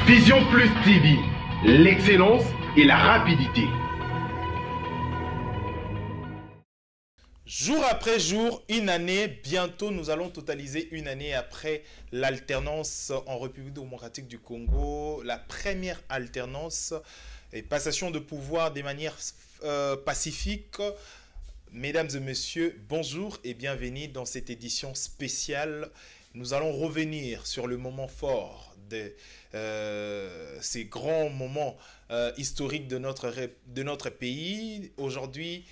Vision Plus TV, l'excellence et la rapidité. Jour après jour, une année, bientôt nous allons totaliser une année après l'alternance en République démocratique du Congo, la première alternance et passation de pouvoir de manière pacifique. Mesdames et messieurs, bonjour et bienvenue dans cette édition spéciale. Nous allons revenir sur le moment fort de ces grands moments historiques de notre pays. Aujourd'hui,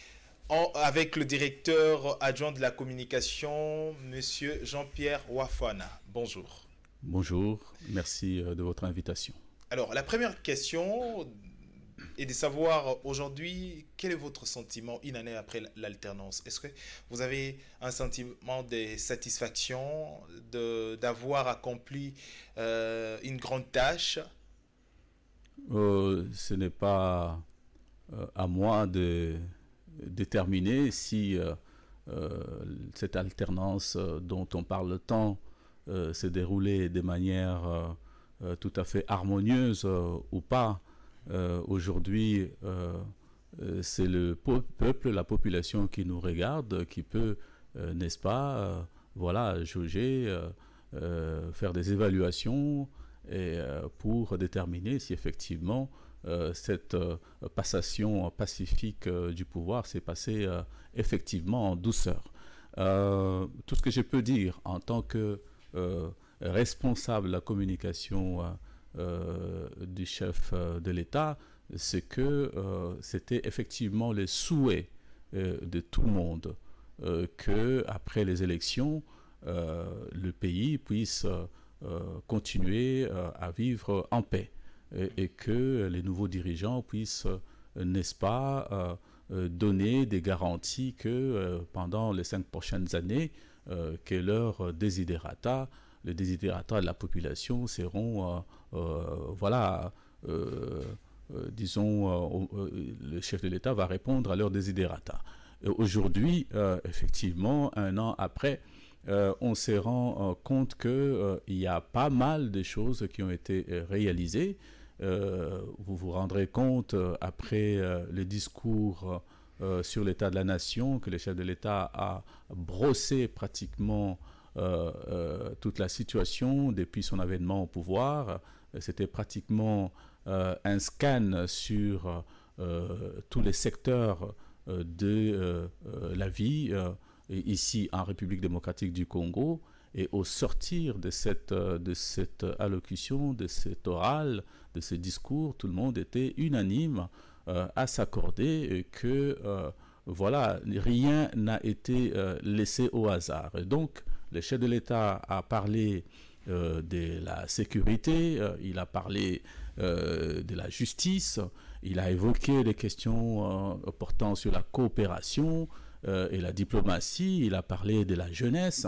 avec le directeur adjoint de la communication, Monsieur Jean-Pierre Wafana. Bonjour. Bonjour, merci de votre invitation. Alors, la première question est de savoir aujourd'hui, quel est votre sentiment une année après l'alternance? Est-ce que vous avez un sentiment de satisfaction d'avoir accompli une grande tâche? Ce n'est pas à moi de déterminer si cette alternance dont on parle tant s'est déroulée de manière tout à fait harmonieuse ou pas. Aujourd'hui, c'est le peuple, la population qui nous regarde, qui peut, n'est-ce pas, voilà, juger, faire des évaluations et, pour déterminer si effectivement cette passation pacifique du pouvoir s'est passée effectivement en douceur. Tout ce que je peux dire en tant que responsable de la communication du chef de l'État, c'est que c'était effectivement le souhait de tout le monde que après les élections, le pays puisse continuer à vivre en paix. Et que les nouveaux dirigeants puissent, n'est-ce pas, donner des garanties que pendant les 5 prochaines années, que leurs desiderata, les desiderata de la population seront, voilà, disons, le chef de l'État va répondre à leurs desiderata. Aujourd'hui, effectivement, un an après, on se rend compte qu'il y a pas mal de choses qui ont été réalisées. Vous vous rendrez compte, après le discours sur l'état de la nation, que le chef de l'État a brossé pratiquement toute la situation depuis son avènement au pouvoir. C'était pratiquement un scan sur tous les secteurs de la vie ici en République démocratique du Congo. Et au sortir de cette allocution, de cet oral, de ce discours, tout le monde était unanime à s'accorder que voilà, rien n'a été laissé au hasard. Et donc, le chef de l'État a parlé de la sécurité, il a parlé de la justice, il a évoqué les questions portant sur la coopération et la diplomatie, il a parlé de la jeunesse.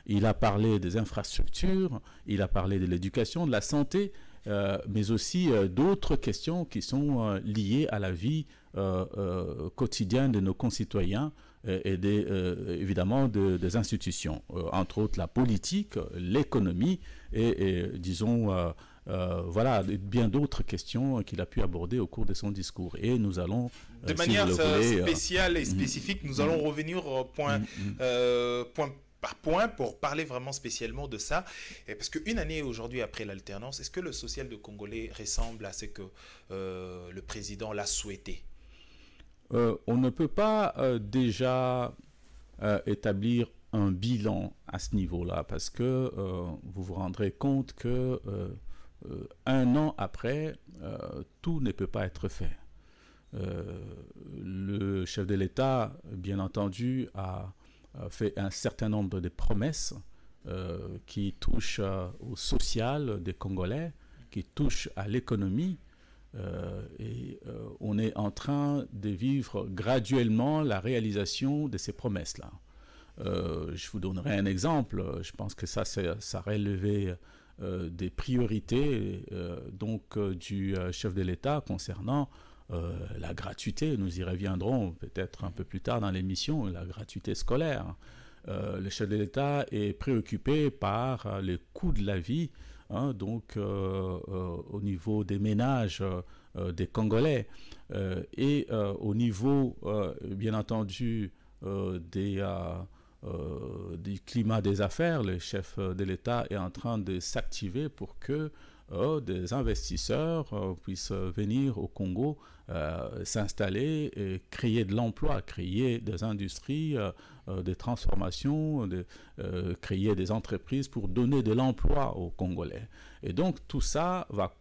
Il a parlé des infrastructures, il a parlé de l'éducation, de la santé, mais aussi d'autres questions qui sont liées à la vie quotidienne de nos concitoyens et évidemment des institutions, entre autres la politique, l'économie et disons, voilà, bien d'autres questions qu'il a pu aborder au cours de son discours. Et nous allons... de manière spéciale et spécifique, nous allons revenir point par point pour parler vraiment spécialement de ça. Et parce qu'une année aujourd'hui après l'alternance, est-ce que le social de Congolais ressemble à ce que le président l'a souhaité? On ne peut pas déjà établir un bilan à ce niveau-là parce que vous vous rendrez compte que un an après, tout ne peut pas être fait. Le chef de l'État, bien entendu, a fait un certain nombre de promesses qui touchent au social des Congolais, qui touchent à l'économie. Et on est en train de vivre graduellement la réalisation de ces promesses-là. Je vous donnerai un exemple. Je pense que ça relevait des priorités donc du chef de l'État concernant la gratuité. Nous y reviendrons peut-être un peu plus tard dans l'émission, la gratuité scolaire. Le chef de l'État est préoccupé par le coût de la vie hein, donc au niveau des ménages des Congolais et au niveau, bien entendu, du climat des affaires. Le chef de l'État est en train de s'activer pour que des investisseurs puissent venir au Congo s'installer et créer de l'emploi, créer des industries, des transformations, créer des entreprises pour donner de l'emploi aux Congolais. Et donc tout ça va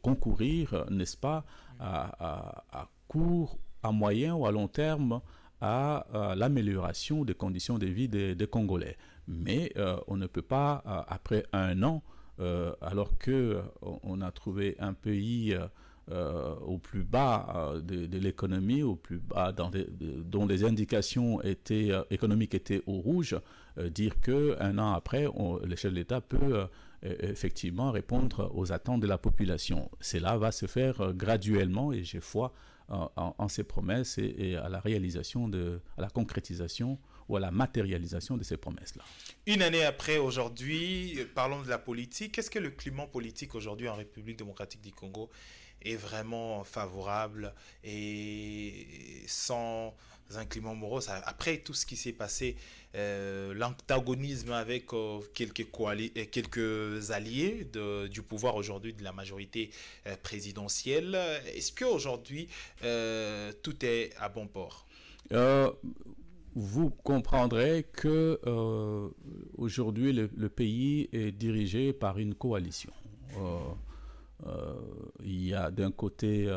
concourir, n'est-ce pas, à court, à moyen ou à long terme à l'amélioration des conditions de vie des Congolais. Mais on ne peut pas, après un an, alors qu'on a trouvé un pays au plus bas de l'économie, au plus bas dont les indications économiques étaient au rouge, dire qu'un an après, le chef de l'État peut effectivement répondre aux attentes de la population. Cela va se faire graduellement et j'ai foi en ces promesses et à la réalisation, à la concrétisation ou à la matérialisation de ces promesses-là. Une année après, aujourd'hui, parlons de la politique. Est-ce que le climat politique aujourd'hui en République démocratique du Congo est vraiment favorable et sans un climat morose? Après tout ce qui s'est passé, l'antagonisme avec quelques alliés du pouvoir aujourd'hui de la majorité présidentielle, est-ce qu'aujourd'hui tout est à bon port? Vous comprendrez que aujourd'hui le pays est dirigé par une coalition. Il y a d'un côté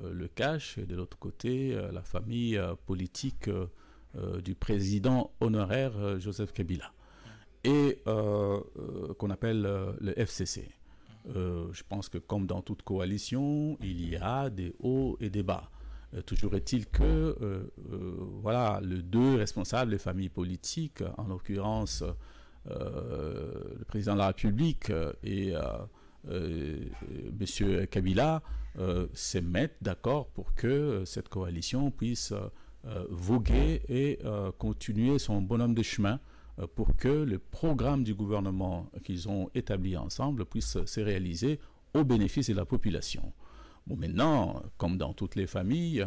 le cash et de l'autre côté la famille politique du président honoraire Joseph Kabila et qu'on appelle le FCC. Je pense que comme dans toute coalition, il y a des hauts et des bas. Toujours est-il que voilà, les deux responsables des familles politiques, en l'occurrence le président de la République et M. Kabila, se mettent d'accord pour que cette coalition puisse voguer et continuer son bonhomme de chemin pour que le programme du gouvernement qu'ils ont établi ensemble puisse se réaliser au bénéfice de la population. Bon, maintenant, comme dans toutes les familles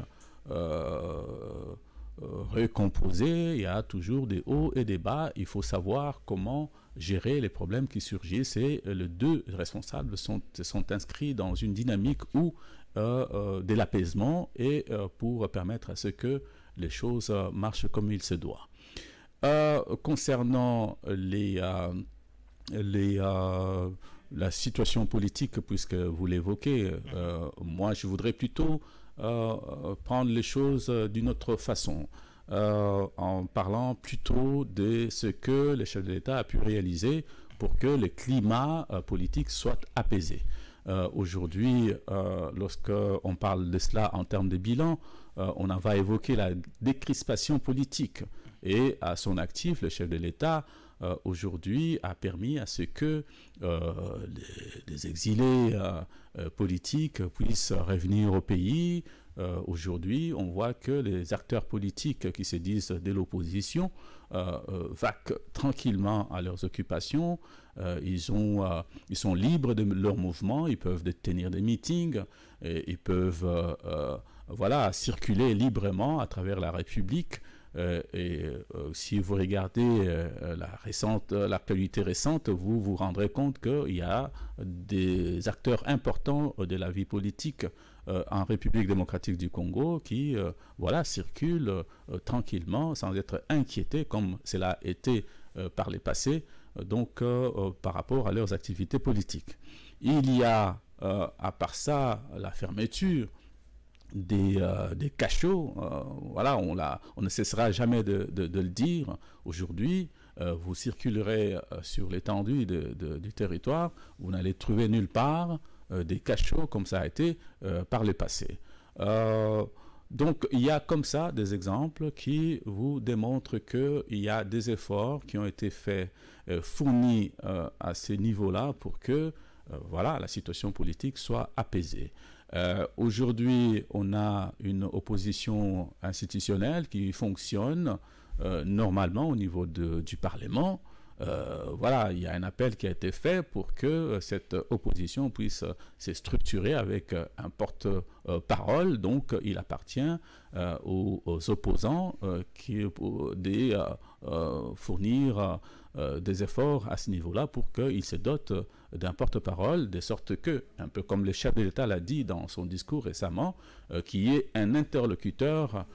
recomposées, il y a toujours des hauts et des bas. Il faut savoir comment gérer les problèmes qui surgissent. Et les deux responsables sont inscrits dans une dynamique où de l'apaisement et pour permettre à ce que les choses marchent comme il se doit. Concernant la situation politique, puisque vous l'évoquez, moi je voudrais plutôt prendre les choses d'une autre façon, en parlant plutôt de ce que le chef de l'État a pu réaliser pour que le climat politique soit apaisé. Aujourd'hui, lorsqu'on parle de cela en termes de bilan, on va évoquer la décrispation politique. Et à son actif, le chef de l'État aujourd'hui a permis à ce que les exilés politiques puissent revenir au pays. Aujourd'hui, on voit que les acteurs politiques qui se disent de l'opposition vaquent tranquillement à leurs occupations. Ils sont libres de leur mouvement, ils peuvent tenir des meetings, ils peuvent circuler librement à travers la République. Si vous regardez l'actualité récente, vous vous rendrez compte qu'il y a des acteurs importants de la vie politique en République démocratique du Congo qui circulent tranquillement sans être inquiétés comme cela a été par le passé, par rapport à leurs activités politiques. Il y a, à part ça, la fermeture des cachots, on ne cessera jamais de le dire. Aujourd'hui, vous circulerez sur l'étendue du territoire, vous n'allez trouver nulle part des cachots comme ça a été par le passé. Donc il y a comme ça des exemples qui vous démontrent qu'il y a des efforts qui ont été faits, fournis à ce niveau-là pour que la situation politique soit apaisée. Aujourd'hui, on a une opposition institutionnelle qui fonctionne normalement au niveau du Parlement. voilà, il y a un appel qui a été fait pour que cette opposition puisse se structurer avec un porte-parole. Donc, il appartient aux opposants de fournir des efforts à ce niveau-là pour qu'ils se dotent d'un porte-parole, de sorte que, un peu comme le chef de l'État l'a dit dans son discours récemment, qu'il y ait un interlocuteur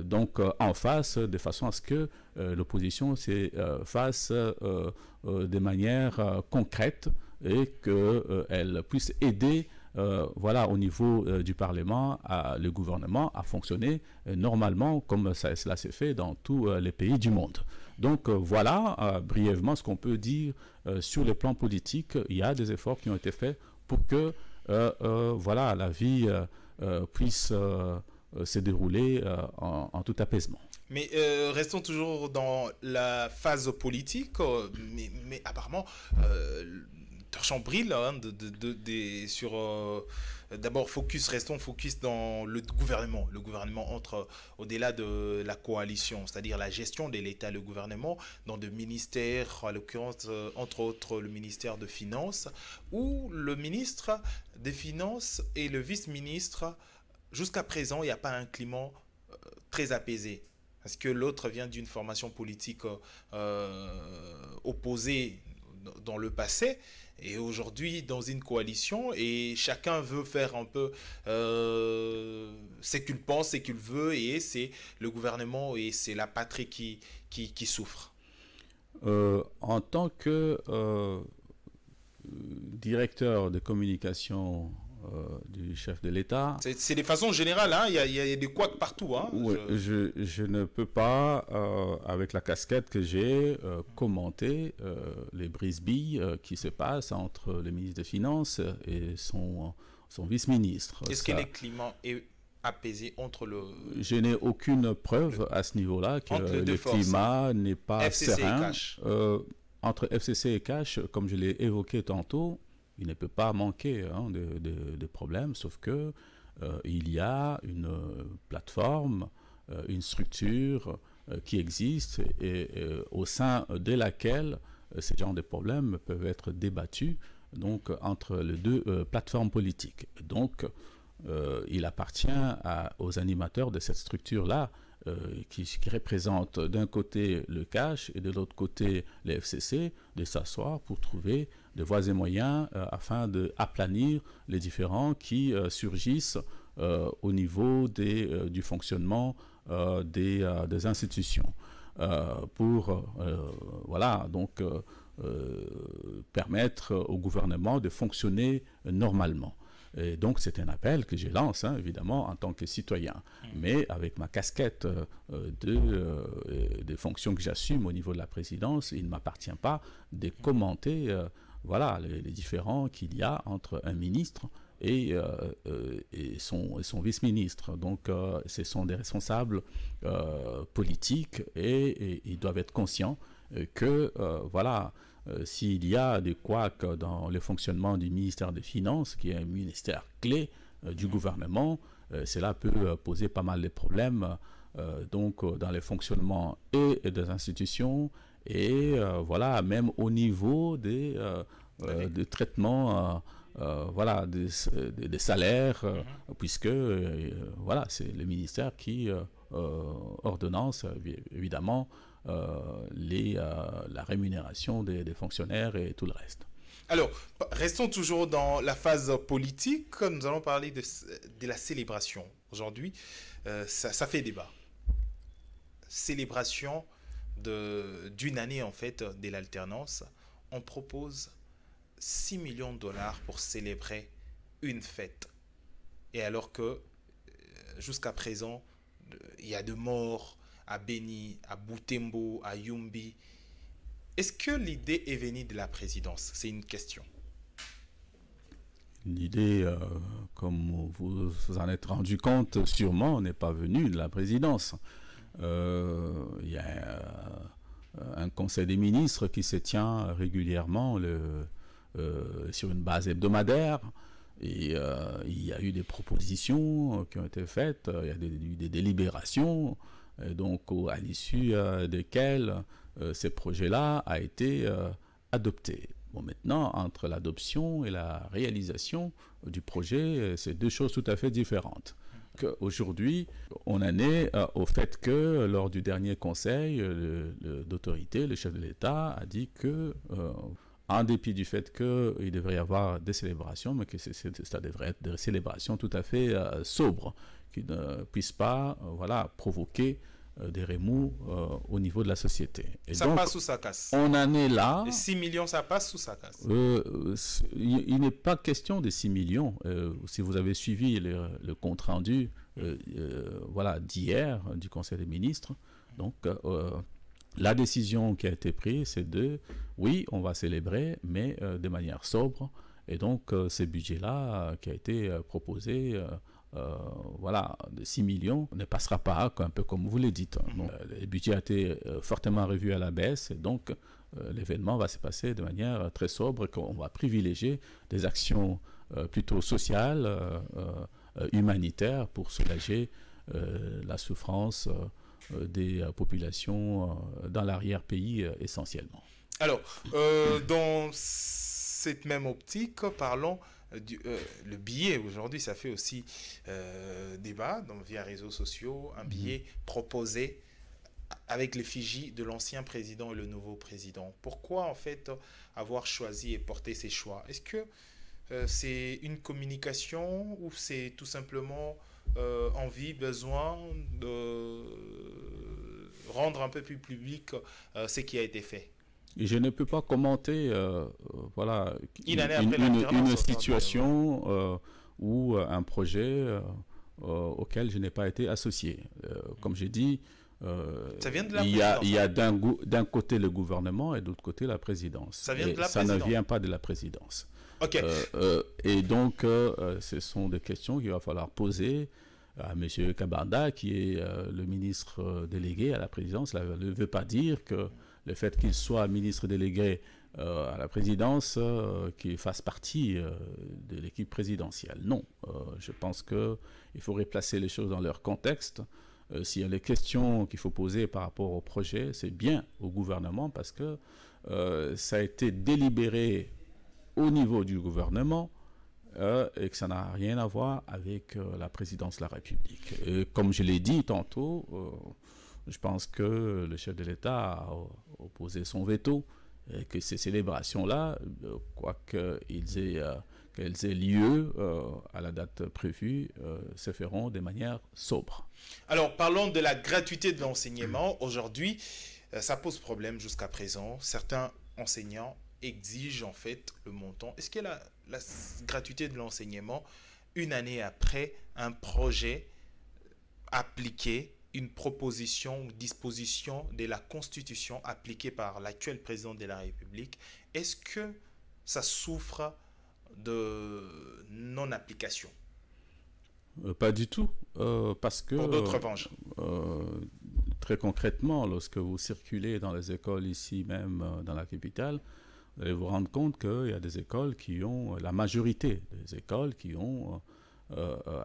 donc en face, de façon à ce que l'opposition se fasse de manière concrète et qu'elle puisse aider voilà, au niveau du Parlement, le gouvernement à fonctionner normalement comme cela s'est fait dans tous les pays du monde. Donc voilà brièvement ce qu'on peut dire sur le plan politique. Il y a des efforts qui ont été faits pour que voilà, la vie puisse se dérouler en tout apaisement. Mais restons toujours dans la phase politique, mais apparemment, Torchon-Bril, hein, sur d'abord restons focus dans le gouvernement entre au-delà de la coalition, c'est-à-dire la gestion de l'État, le gouvernement dans des ministères, en l'occurrence entre autres le ministère de Finances, où le ministre des Finances et le vice-ministre, jusqu'à présent, il n'y a pas un climat très apaisé. Parce que l'autre vient d'une formation politique opposée dans le passé et aujourd'hui dans une coalition et chacun veut faire un peu ce qu'il pense, ce qu'il veut et c'est le gouvernement et c'est la patrie qui souffre. En tant que directeur de communication du chef de l'État. C'est de façon générale, hein? Il y a des couacs partout. Hein? Oui, je ne peux pas, avec la casquette que j'ai, commenter les brise-billes qui se passent entre le ministre des Finances et son vice-ministre. Est-ce que le climat est apaisé entre le... Je n'ai aucune preuve à ce niveau-là que le climat n'est pas FCC serein. Et Cash. Entre FCC et Cash, comme je l'ai évoqué tantôt, il ne peut pas manquer de problèmes, sauf que il y a une plateforme, une structure qui existe et au sein de laquelle ces genres de problèmes peuvent être débattus donc, entre les deux plateformes politiques. Donc, il appartient aux animateurs de cette structure-là qui représente d'un côté le Cash et de l'autre côté les FCC, de s'asseoir pour trouver des voies et moyens afin d'aplanir les différends qui surgissent au niveau du fonctionnement des institutions pour voilà, donc, permettre au gouvernement de fonctionner normalement. Et donc, c'est un appel que je lance, hein, évidemment, en tant que citoyen. Mais avec ma casquette des fonctions que j'assume au niveau de la présidence, il ne m'appartient pas de commenter voilà, les différends qu'il y a entre un ministre et son vice-ministre. Donc, ce sont des responsables politiques et ils doivent être conscients que, voilà, s'il y a des couacs dans le fonctionnement du ministère des Finances, qui est un ministère clé du gouvernement, cela peut poser pas mal de problèmes donc, dans le fonctionnement et des institutions et voilà, même au niveau des traitements voilà, des salaires, puisque voilà, c'est le ministère qui ordonnance évidemment la rémunération des fonctionnaires et tout le reste. Alors, restons toujours dans la phase politique. Nous allons parler de la célébration. Aujourd'hui, ça fait débat. Célébration d'une année, en fait, de l'alternance. On propose 6 millions de dollars pour célébrer une fête. Et alors que, jusqu'à présent, il y a de morts à Beni, à Butembo, à Yumbi. Est-ce que l'idée est venue de la présidence? C'est une question. L'idée, comme vous en êtes rendu compte, sûrement n'est pas venue de la présidence. Il y a un conseil des ministres qui se tient régulièrement sur une base hebdomadaire. Et il y a eu des propositions qui ont été faites, il y a eu des délibérations, donc à l'issue desquelles ces projets-là a été adopté. Bon, maintenant, entre l'adoption et la réalisation du projet, c'est deux choses tout à fait différentes. Aujourd'hui, on en est au fait que lors du dernier conseil d'autorité, le chef de l'État a dit que, en dépit du fait qu'il devrait y avoir des célébrations, mais que ça devrait être des célébrations tout à fait sobres, qui ne puissent pas provoquer des remous au niveau de la société. Et ça donc, passe ou ça casse? On en est là. Les 6 millions, ça passe ou ça casse? Il n'est pas question de 6 millions. Si vous avez suivi le compte-rendu d'hier du Conseil des ministres, donc la décision qui a été prise, c'est oui, on va célébrer, mais de manière sobre. Et donc, ce budget-là qui a été proposé... de 6 millions ne passera pas, un peu comme vous le dites. Donc, le budget a été fortement revu à la baisse, et donc l'événement va se passer de manière très sobre, qu'on va privilégier des actions plutôt sociales, humanitaires, pour soulager la souffrance des populations dans l'arrière-pays essentiellement. Alors, dans cette même optique, parlons le billet. Aujourd'hui, ça fait aussi débat via réseaux sociaux, un billet proposé avec l'effigie de l'ancien président et le nouveau président. Pourquoi en fait avoir choisi et porté ces choix? Est-ce que c'est une communication ou c'est tout simplement envie, besoin de rendre un peu plus public ce qui a été fait? Et je ne peux pas commenter une situation ou un projet auquel je n'ai pas été associé. Comme j'ai dit, ça vient de la il y a d'un côté le gouvernement et de l'autre côté la présidence. Ça vient de la présidence. Ça ne vient pas de la présidence. Okay. Et donc, ce sont des questions qu'il va falloir poser à M. Kabanda, qui est le ministre délégué à la présidence. Cela ne veut pas dire que le fait qu'il soit ministre délégué à la présidence, qu'il fasse partie de l'équipe présidentielle. Non, je pense qu'il faut replacer les choses dans leur contexte. S'il y a des questions qu'il faut poser par rapport au projet, c'est bien au gouvernement, parce que ça a été délibéré au niveau du gouvernement et que ça n'a rien à voir avec la présidence de la République. Et comme je l'ai dit tantôt, je pense que le chef de l'État a opposé son veto et que ces célébrations-là, quoiqu'elles aient lieu à la date prévue, se feront de manière sobre. Alors, parlons de la gratuité de l'enseignement. Aujourd'hui, ça pose problème jusqu'à présent. Certains enseignants exigent en fait le montant. Est-ce que la gratuité de l'enseignement, une année après un projet appliqué, une proposition ou disposition de la Constitution appliquée par l'actuel président de la République, est-ce que ça souffre de non-application? Pas du tout, parce que... Pour d'autres revanches. Très concrètement, lorsque vous circulez dans les écoles ici même dans la capitale, vous allez vous rendre compte qu'il y a des écoles qui ont, la majorité des écoles qui ont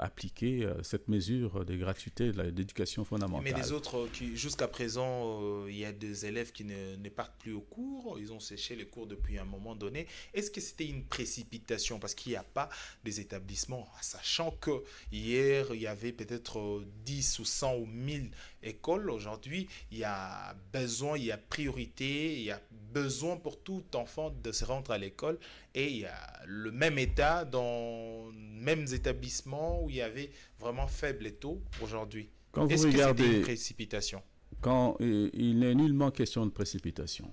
appliqué cette mesure de gratuité de l'éducation fondamentale. Mais les autres, jusqu'à présent, il y a des élèves qui ne partent plus au cours, ils ont séché les cours depuis un moment donné. Est-ce que c'était une précipitation? Parce qu'il n'y a pas des établissements, sachant que hier, il y avait peut-être 10 ou 100 ou 1000 écoles. Aujourd'hui, il y a besoin, il y a priorité, il y a besoin pour tout enfant de se rendre à l'école. Et il y a le même état dans les mêmes établissements où il y avait vraiment faible taux aujourd'hui. Est-ce que c'était une précipitation? Il n'est nullement question de précipitation.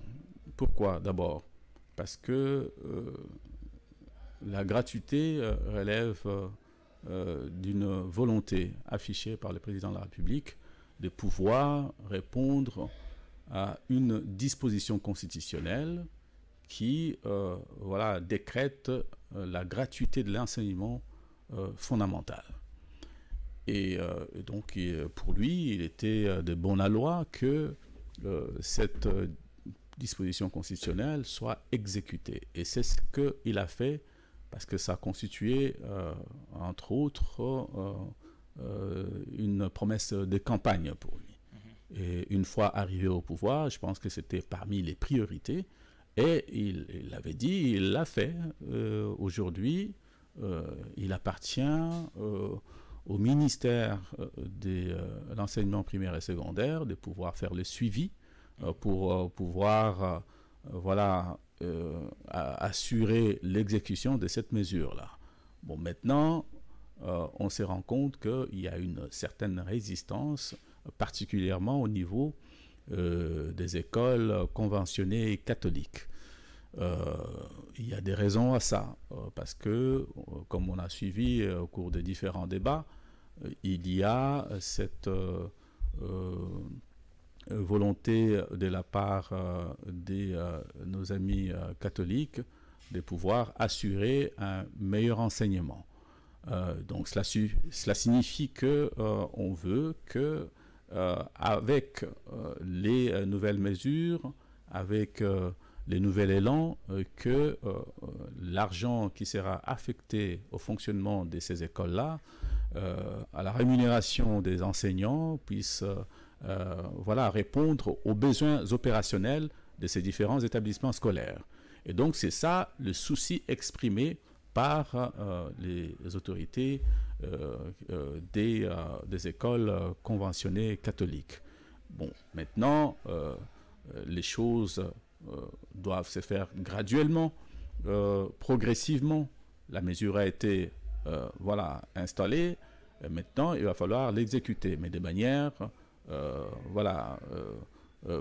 Pourquoi? D'abord, parce que la gratuité relève d'une volonté affichée par le président de la République de pouvoir répondre à une disposition constitutionnelle qui décrète la gratuité de l'enseignement fondamental. Et donc, pour lui, il était de bon aloi que cette disposition constitutionnelle soit exécutée. Et c'est ce qu'il a fait, parce que ça constituait, entre autres, une promesse de campagne pour lui. Et une fois arrivé au pouvoir, je pense que c'était parmi les priorités. Et il l'avait dit, il l'a fait. Aujourd'hui, il appartient au ministère de l'enseignement primaire et secondaire de pouvoir faire le suivi pour pouvoir assurer l'exécution de cette mesure-là. Bon, maintenant, on se rend compte qu'il y a une certaine résistance, particulièrement au niveau des écoles conventionnées catholiques. Il y a des raisons à ça, parce que, comme on a suivi au cours des différents débats, il y a cette volonté de la part de nos amis catholiques de pouvoir assurer un meilleur enseignement. Donc cela signifie qu'on veut que avec les nouvelles mesures, avec les nouveaux élans, que l'argent qui sera affecté au fonctionnement de ces écoles-là, à la rémunération des enseignants, puisse répondre aux besoins opérationnels de ces différents établissements scolaires. Et donc c'est ça le souci exprimé par les autorités des écoles conventionnées catholiques. Bon, maintenant, les choses doivent se faire graduellement, progressivement. La mesure a été installée. Maintenant, il va falloir l'exécuter, mais de manière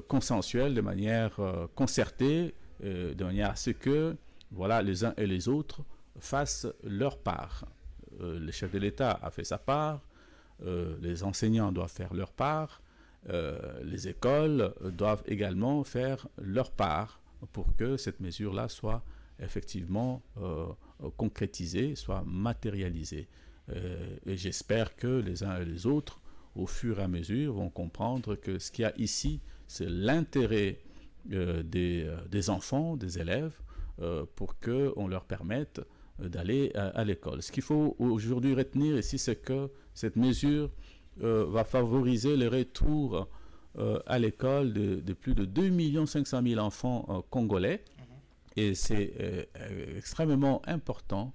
consensuelle, de manière concertée, de manière à ce que les uns et les autres fassent leur part. Le chef de l'État a fait sa part, les enseignants doivent faire leur part, les écoles doivent également faire leur part pour que cette mesure-là soit effectivement concrétisée, soit matérialisée. Et j'espère que les uns et les autres, au fur et à mesure, vont comprendre que ce qu'il y a ici, c'est l'intérêt des enfants, des élèves, pour qu'on leur permette d'aller à l'école. Ce qu'il faut aujourd'hui retenir ici, c'est que cette mesure va favoriser le retour à l'école de plus de 2 500 000 enfants congolais. Et c'est extrêmement important.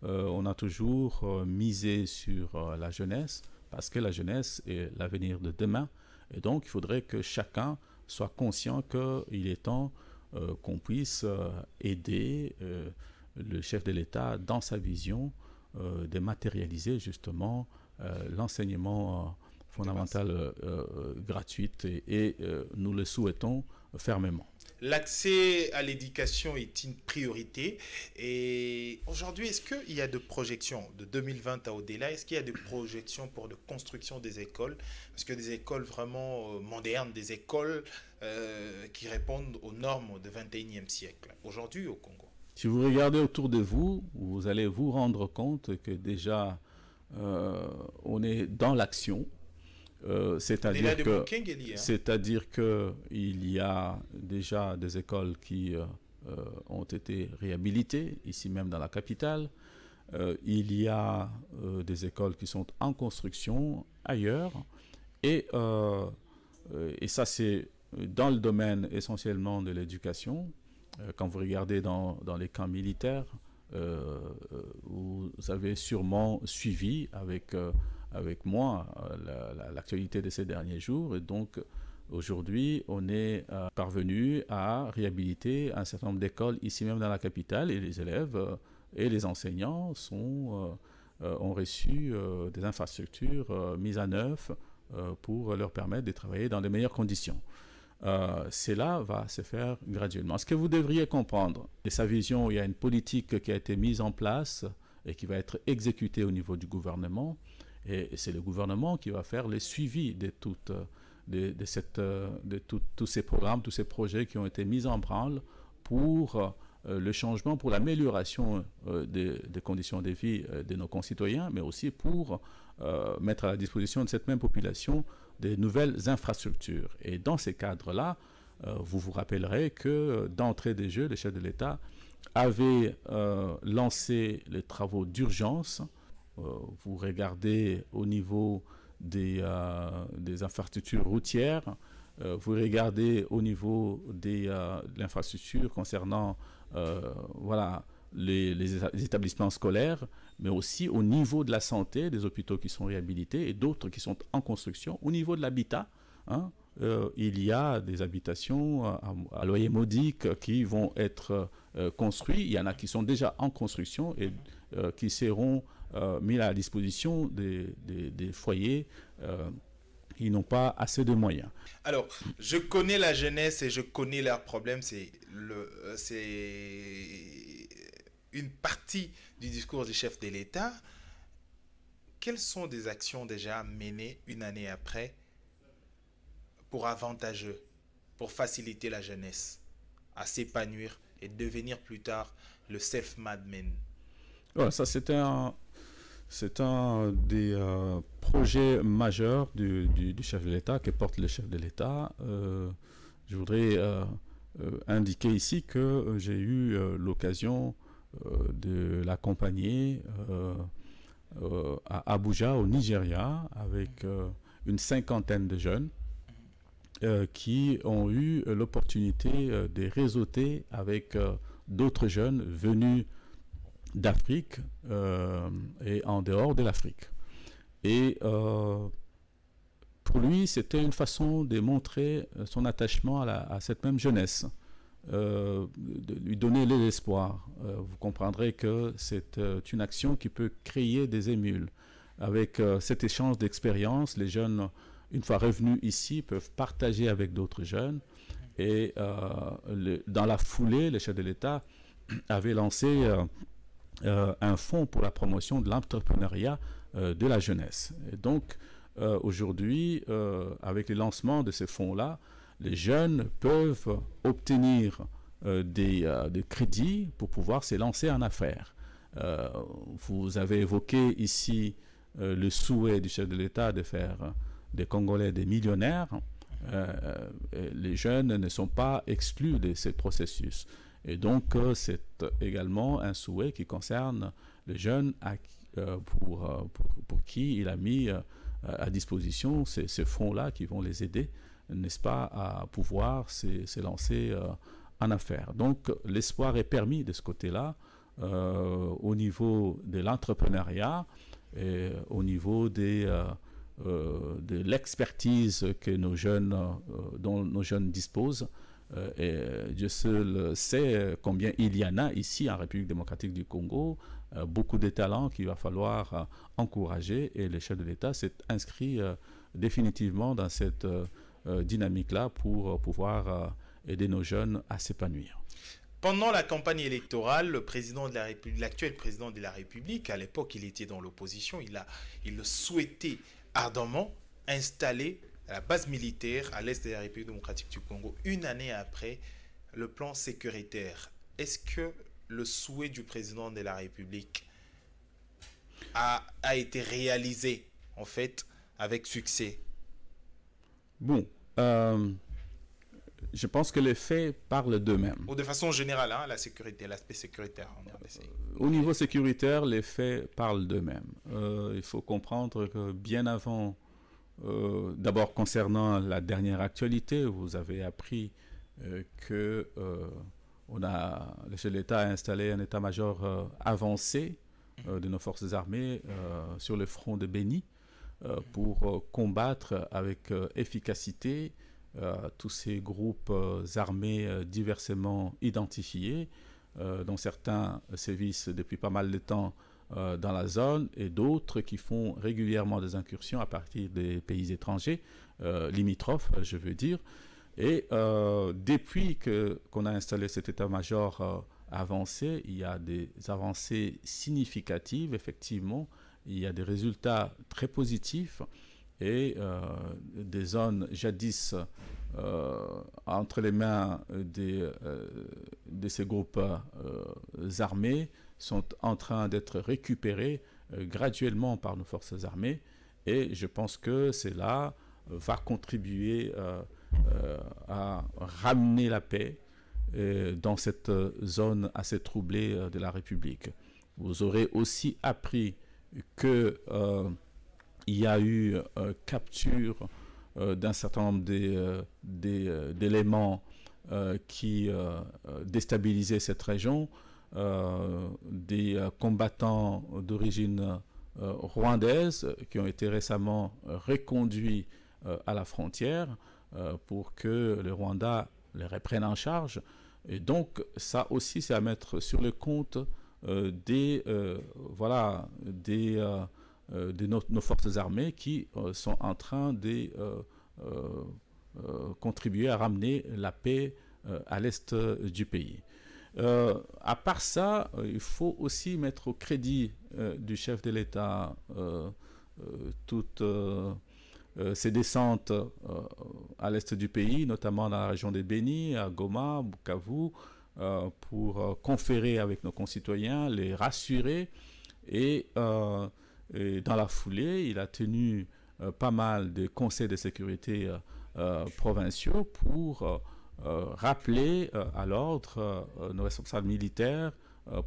On a toujours misé sur la jeunesse, parce que la jeunesse est l'avenir de demain. Et donc, il faudrait que chacun soit conscient qu'il est temps qu'on puisse aider le chef de l'État dans sa vision de matérialiser justement l'enseignement fondamental gratuit et nous le souhaitons fermement. L'accès à l'éducation est une priorité et aujourd'hui, est-ce qu'il y a de projections de 2020 à au-delà? Est-ce qu'il y a des projections pour la construction des écoles? Parce que des écoles vraiment modernes, des écoles qui répondent aux normes du 21e siècle, aujourd'hui au Congo. Si vous regardez autour de vous, vous allez vous rendre compte que déjà on est dans l'action. C'est-à-dire qu'il y a déjà des écoles qui ont été réhabilitées, ici même dans la capitale. Il y a des écoles qui sont en construction ailleurs. Et ça, c'est dans le domaine essentiellement de l'éducation. Quand vous regardez dans les camps militaires, vous avez sûrement suivi avec moi l'actualité de ces derniers jours. Et donc, aujourd'hui, on est parvenu à réhabiliter un certain nombre d'écoles ici même dans la capitale. Et les élèves et les enseignants ont reçu des infrastructures mises à neuf pour leur permettre de travailler dans les meilleures conditions. Cela va se faire graduellement. Ce que vous devriez comprendre, de sa vision, il y a une politique qui a été mise en place et qui va être exécutée au niveau du gouvernement. Et c'est le gouvernement qui va faire le suivi de tous ces programmes, tous ces projets qui ont été mis en branle pour le changement, pour l'amélioration des conditions de vie de nos concitoyens, mais aussi pour mettre à la disposition de cette même population des nouvelles infrastructures. Et dans ces cadres-là, vous vous rappellerez que d'entrée des jeux, le chef de l'État avait lancé les travaux d'urgence. Vous regardez au niveau des infrastructures routières. Vous regardez au niveau de l'infrastructure concernant voilà, les établissements scolaires, mais aussi au niveau de la santé, des hôpitaux qui sont réhabilités et d'autres qui sont en construction. Au niveau de l'habitat, hein, il y a des habitations à loyer modique qui vont être construites. Il y en a qui sont déjà en construction et qui seront mis à la disposition des foyers qui n'ont pas assez de moyens. Alors, je connais la jeunesse et je connais leurs problèmes. C'est une partie du discours du chef de l'État. Quelles sont des actions déjà menées une année après pour avantageux, pour faciliter la jeunesse à s'épanouir et devenir plus tard le self-made man? Voilà, ça c'est un des projets majeurs du chef de l'État, que porte le chef de l'État. Je voudrais indiquer ici que j'ai eu l'occasion de l'accompagner à Abuja, au Nigeria, avec une cinquantaine de jeunes qui ont eu l'opportunité de réseauter avec d'autres jeunes venus d'Afrique et en dehors de l'Afrique. Et pour lui, c'était une façon de montrer son attachement à cette même jeunesse, de lui donner de l'espoir. Vous comprendrez que c'est une action qui peut créer des émules. Avec cet échange d'expériences, les jeunes, une fois revenus ici, peuvent partager avec d'autres jeunes. Et dans la foulée, le chef de l'État avait lancé un fonds pour la promotion de l'entrepreneuriat de la jeunesse. Et donc, aujourd'hui, avec le lancement de ces fonds-là, les jeunes peuvent obtenir des crédits pour pouvoir se lancer en affaires. Vous avez évoqué ici le souhait du chef de l'État de faire des Congolais des millionnaires. Les jeunes ne sont pas exclus de ces processus. Et donc, c'est également un souhait qui concerne les jeunes pour qui il a mis à disposition ces fonds-là qui vont les aider, n'est-ce pas, à pouvoir se lancer en affaires. Donc, l'espoir est permis de ce côté-là, au niveau de l'entrepreneuriat, et au niveau de l'expertise que dont nos jeunes disposent. Et Dieu seul sait combien il y en a ici en République démocratique du Congo, beaucoup de talents qu'il va falloir encourager, et le chef de l'État s'est inscrit définitivement dans cette dynamique-là pour pouvoir aider nos jeunes à s'épanouir. Pendant la campagne électorale, l'actuel président de la République, à l'époque il était dans l'opposition, il souhaitait ardemment installer la base militaire à l'est de la République démocratique du Congo, une année après le plan sécuritaire. Est-ce que le souhait du président de la République a été réalisé, en fait, avec succès? Bon, je pense que les faits parlent d'eux-mêmes. Ou de façon générale, hein, la sécurité, l'aspect sécuritaire en RDC. Au niveau sécuritaire, les faits parlent d'eux-mêmes. Il faut comprendre que bien avant, d'abord concernant la dernière actualité, vous avez appris que le chef de l'État a installé un état-major avancé de nos forces armées sur le front de Béni pour combattre avec efficacité tous ces groupes armés diversement identifiés, dont certains sévissent depuis pas mal de temps dans la zone, et d'autres qui font régulièrement des incursions à partir des pays étrangers, limitrophes, je veux dire. Et depuis qu'on a installé cet état-major avancé, il y a des avancées significatives, effectivement. Il y a des résultats très positifs, et des zones jadis entre les mains de ces groupes armés sont en train d'être récupérées graduellement par nos forces armées, et je pense que cela va contribuer à ramener la paix dans cette zone assez troublée de la République. Vous aurez aussi appris que il y a eu capture d'un certain nombre d'éléments qui déstabilisaient cette région, des combattants d'origine rwandaise qui ont été récemment reconduits à la frontière pour que le Rwanda les reprenne en charge. Et donc, ça aussi, c'est à mettre sur le compte de nos forces armées qui sont en train de contribuer à ramener la paix à l'est du pays. À part ça, il faut aussi mettre au crédit du chef de l'État toutes ces descentes à l'est du pays, notamment dans la région des Béni, à Goma, Bukavu, pour conférer avec nos concitoyens, les rassurer. Et dans la foulée, il a tenu pas mal de conseils de sécurité provinciaux pour rappeler à l'ordre nos responsables militaires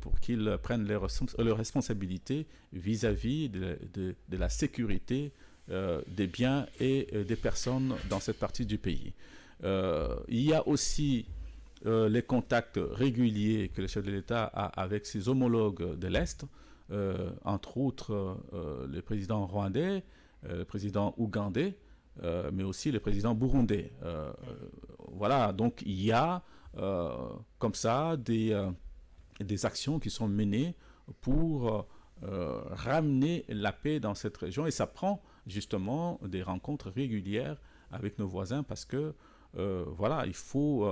pour qu'ils prennent leurs responsabilités vis-à-vis de la sécurité des biens et des personnes dans cette partie du pays. Il y a aussi les contacts réguliers que le chef de l'État a avec ses homologues de l'Est, entre autres le président rwandais, le président ougandais, mais aussi le président burundais. Voilà, donc il y a comme ça des actions qui sont menées pour ramener la paix dans cette région, et ça prend justement des rencontres régulières avec nos voisins parce que voilà, il faut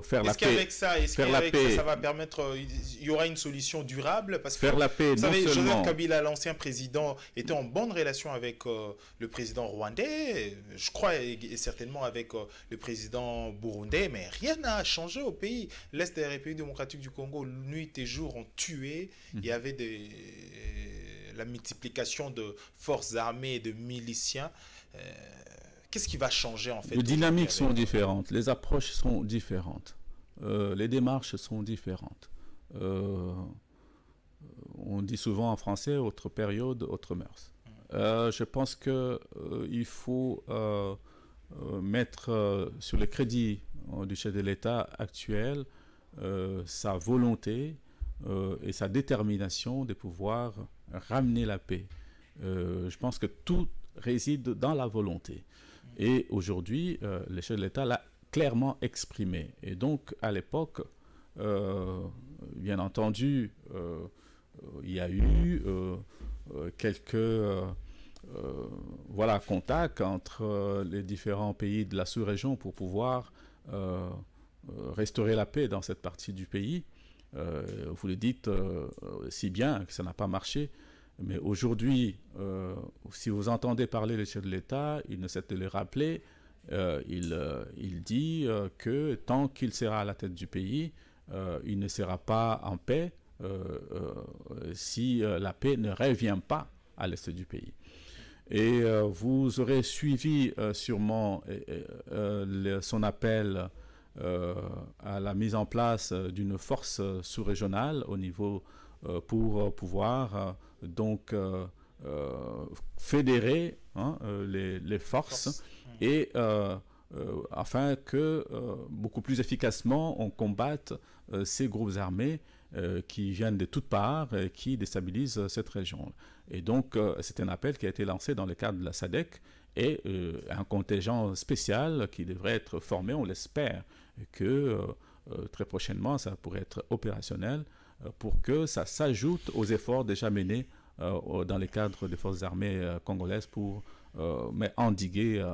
faire la paix. Est-ce qu'avec ça, ça va permettre, il y aura une solution durable parce que faire la paix, vous savez, non seulement Joseph Kabila, l'ancien président, était en bonne relation avec le président rwandais, je crois, et certainement avec le président burundais, mais rien n'a changé au pays. L'Est de la République démocratique du Congo, nuit et jour, ont tué. Il y avait la multiplication de forces armées et de miliciens. Qu'est-ce qui va changer en fait? Les dynamiques sont différentes, les approches sont différentes, les démarches sont différentes. On dit souvent en français, autre période, autre mœurs. Je pense qu'il faut mettre sur le crédit du chef de l'État actuel sa volonté et sa détermination de pouvoir ramener la paix. Je pense que tout réside dans la volonté. Et aujourd'hui, le chef de l'État l'a clairement exprimé. Et donc, à l'époque, bien entendu, il y a eu quelques contacts entre les différents pays de la sous-région pour pouvoir restaurer la paix dans cette partie du pays. Vous le dites si bien que ça n'a pas marché. Mais aujourd'hui, si vous entendez parler le chef de l'État, il ne cesse de le rappeler. Il dit que tant qu'il sera à la tête du pays, il ne sera pas en paix si la paix ne revient pas à l'est du pays. Et vous aurez suivi sûrement son appel à la mise en place d'une force sous-régionale au niveau pour pouvoir donc fédérer les forces et afin que beaucoup plus efficacement on combatte ces groupes armés qui viennent de toutes parts et qui déstabilisent cette région. Et donc c'est un appel qui a été lancé dans le cadre de la SADC et un contingent spécial qui devrait être formé, on l'espère, que très prochainement ça pourrait être opérationnel pour que ça s'ajoute aux efforts déjà menés dans le cadre des forces armées congolaises pour endiguer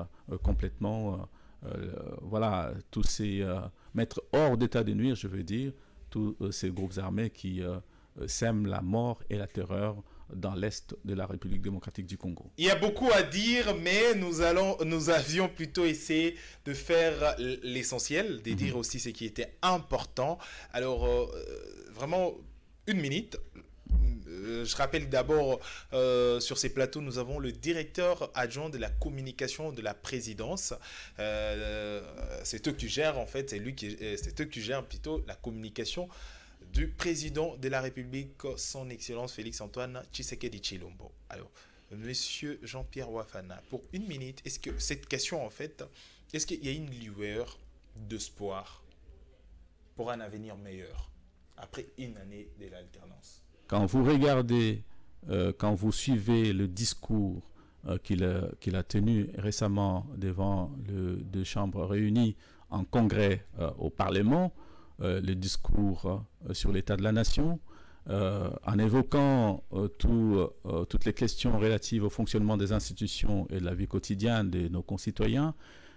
complètement tous ces mettre hors d'état de nuire, je veux dire, tous ces groupes armés qui sèment la mort et la terreur dans l'est de la République démocratique du Congo. Il y a beaucoup à dire, mais nous avions plutôt essayé de faire l'essentiel, de dire aussi ce qui était important. Alors, vraiment, une minute. Je rappelle d'abord, sur ces plateaux, nous avons le directeur adjoint de la communication de la présidence. C'est eux qui gèrent, en fait, c'est eux qui gèrent plutôt la communication du président de la République, son Excellence Félix Antoine Tshisekedi Tshilombo. Alors, Monsieur Jean-Pierre Wafana, pour une minute, est-ce que cette question, en fait, est-ce qu'il y a une lueur d'espoir pour un avenir meilleur après une année de l'alternance? Quand vous regardez, quand vous suivez le discours qu'il a tenu récemment devant les deux chambres réunies en congrès au Parlement, le discours sur l'état de la nation, en évoquant toutes les questions relatives au fonctionnement des institutions et de la vie quotidienne de nos concitoyens,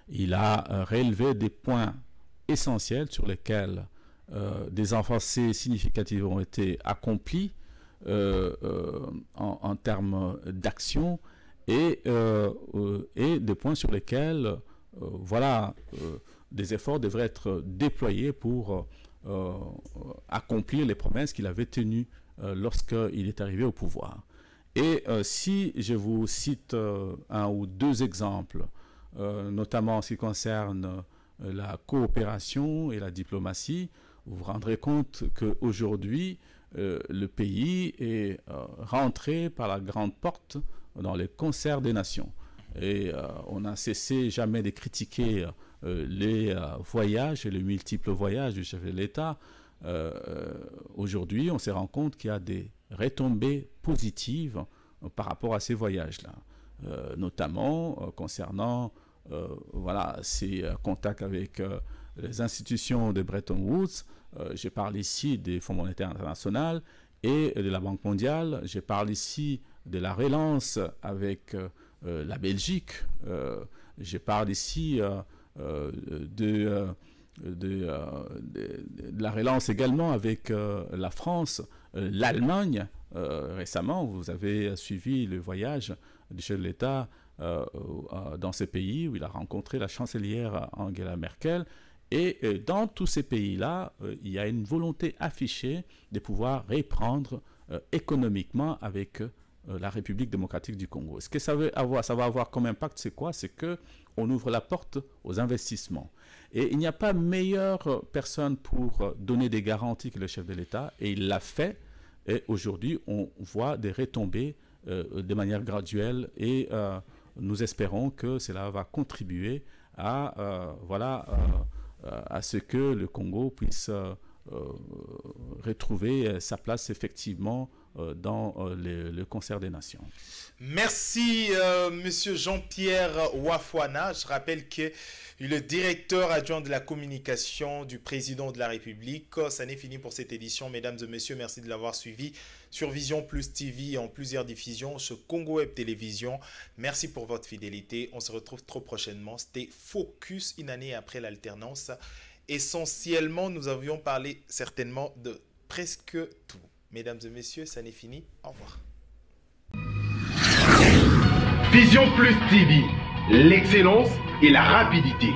il a relevé des points essentiels sur lesquels des avancées significatives ont été accomplies en termes d'action et des points sur lesquels des efforts devraient être déployés pour accomplir les promesses qu'il avait tenues lorsqu'il est arrivé au pouvoir. Et si je vous cite un ou deux exemples, notamment en ce qui concerne la coopération et la diplomatie, vous vous rendrez compte qu'aujourd'hui, le pays est rentré par la grande porte dans les concerts des nations. Et on n'a cessé jamais de critiquer les voyages et les multiples voyages du chef de l'État. Aujourd'hui, on se rend compte qu'il y a des retombées positives par rapport à ces voyages-là, notamment concernant ces contacts avec les institutions de Bretton Woods. Je parle ici des Fonds monétaires internationaux et de la Banque mondiale. Je parle ici de la relance avec la Belgique. Je parle ici de la relance également avec la France, l'Allemagne. Récemment, vous avez suivi le voyage du chef de l'État dans ces pays où il a rencontré la chancelière Angela Merkel. Et dans tous ces pays-là, il y a une volonté affichée de pouvoir reprendre économiquement avec la République démocratique du Congo. Ce que ça va avoir comme impact, c'est quoi? C'est qu'on ouvre la porte aux investissements. Et il n'y a pas meilleure personne pour donner des garanties que le chef de l'État, et il l'a fait. Et aujourd'hui, on voit des retombées de manière graduelle, et nous espérons que cela va contribuer à ce que le Congo puisse retrouver sa place effectivement dans le concert des nations. Merci, Monsieur Jean-Pierre Wafana. Je rappelle que le directeur adjoint de la communication du président de la République. Ça n'est fini pour cette édition. Mesdames et messieurs, merci de l'avoir suivi sur Vision Plus TV en plusieurs diffusions sur Congo Web Télévision. Merci pour votre fidélité. On se retrouve trop prochainement. C'était Focus, une année après l'alternance. Essentiellement, nous avions parlé certainement de presque tout. Mesdames et messieurs, ça n'est fini. Au revoir. Vision Plus TV, l'excellence et la rapidité.